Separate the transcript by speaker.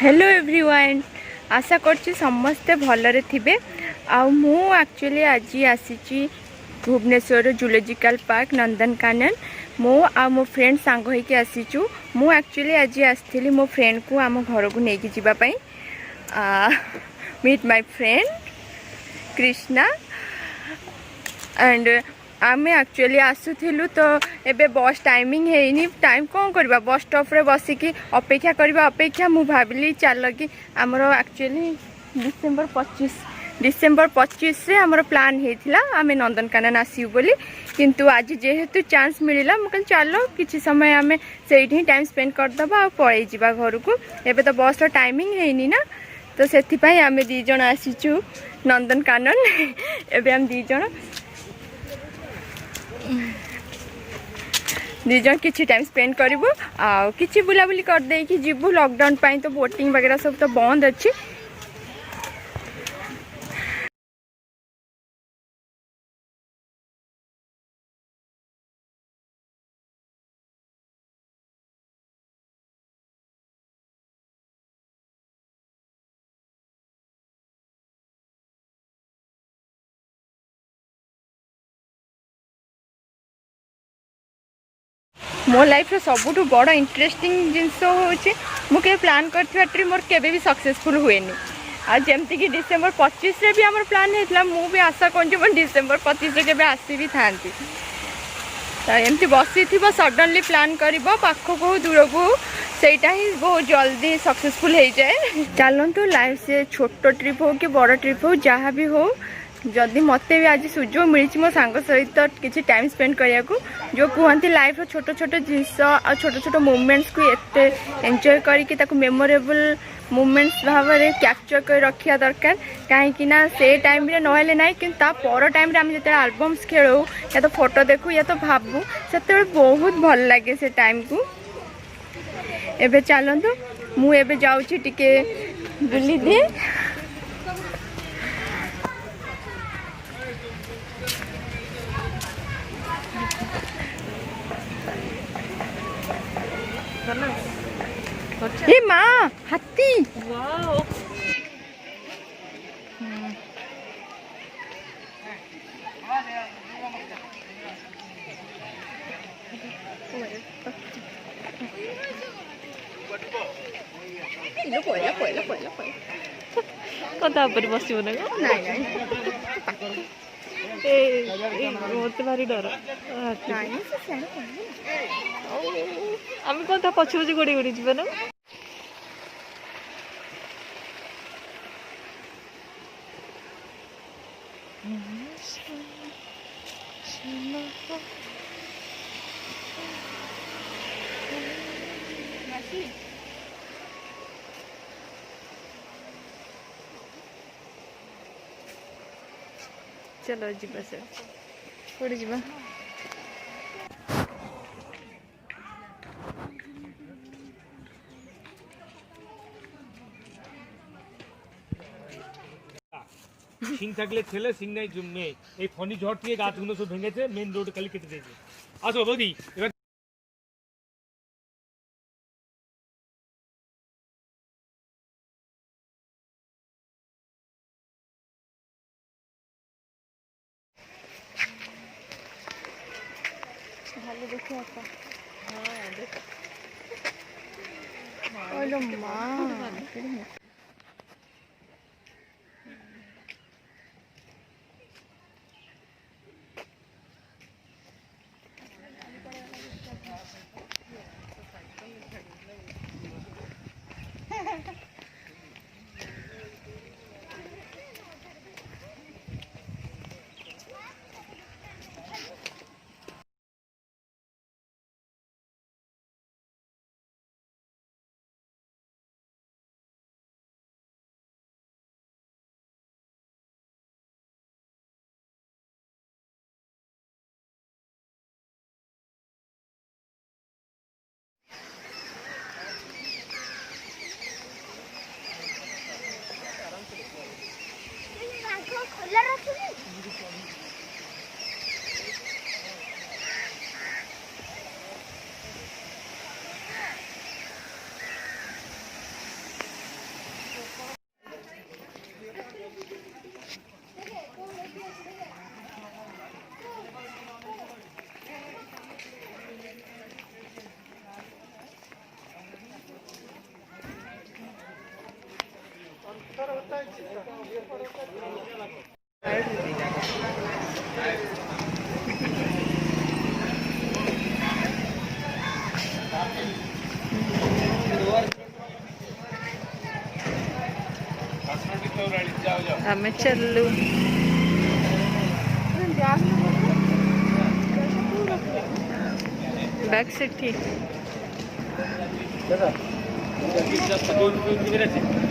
Speaker 1: Hello everyone आशा करछि समस्ते भलरे थिबे। मु एक्चुअली आज आसी भुवनेश्वर जूलॉजिकल पार्क नंदनकानन मो आ मो फ्रेंड सांग होइके आसीचु। मु एक्चुअली आज आसथिली मो फ्रेंड को आम घर को लेकिन जीवा पई meet my friend Krishna and आमे एक्चुअली आसुथिलु तो एबे बस टाइमिंग हेनी टाइम कौन करबा बस स्टॉप रे बसिकी अपेक्षा करबा अपेक्षा मु भाबिली चल कि आमर एक्चुअली डिसेंबर 25 रे आमर प्लान हेथिला आमे नंदनकानन आसीउ बोली किंतु आज जेहेतु चांस मिलिला मु कल चलो किछि समय आमे सेठी टाइम स्पेंड कर दबा आ पळै जिबा घर को। एबे तो बस रो टाइमिंग हेनी ना तो सेथि पई आमे दी जण आसीचु नंदनकानन। एबे हम दी जण दुजन किसी टाइम स्पेंड करूँ आ कि बुलाबुली कर दे कि जीवु लॉकडाउन पाई तो बोटिंग वगैरह सब तो बंद अच्छी। मो लाइफ रो सबुठु बड़ इंटरेस्टिंग जिनस होचे मुझे प्लान करथिबा ट्रिप मोर केबे भी सक्सेसफुल हुएनी। आ जेमती कि डिसेंबर 25 रे भी हमर प्लान हेतला मु भी आशा कोन जे डिसेंबर 25 रे केबे आसी भी थांती तो एमती बसी थिबो सडनली प्लान करिवो पाखो को दूर को सेटा ही बहुत जल्दी सक्सेसफुल हो जाए। चलंतु लाइफ से छोट ट्रिप हो कि बड़ ट्रिप हो जहाँ भी हो जदि मत भी आज सुजोग मिली मो सांग सहित किसी टाइम स्पेंड करने को जो कहती लाइफ छोट छोट जिनस आ छोट छोट मोमेंट्स को एते एंजॉय करके मेमोरेबल मोमेंट्स भाव में कैप्चर कर रखा दरकार कहीं से टाइम रे नहले ना कि पर टाइम रे आम जो आल्बम्स खेलू या तो फोटो देखू या तो भावू से बहुत भल लगे से टाइम को। एबे चलतु मु एबे जाऊँगी टिके बुली दिए। ये माँ हाथी
Speaker 2: कता बस मत भारी डर आम कता पछे पछे गोड़ी गोड़ी जीवन चलो जीवा से कोड़ी जीवा
Speaker 3: সিং থাকলে ছেলে সিং নাই মেয়ে এই ফনি ঝড় থেকে গাছগুলো সব ভেঙেছে মেন রোড খালি কেটে দিয়েছে। আসো বৌদি এবার
Speaker 1: ভালো দেখে আসা। হ্যাঁ মা
Speaker 2: ଆମେ ଚାଲୁ ବ୍ୟାକ୍ ସେଠି
Speaker 3: $2 ଅଛି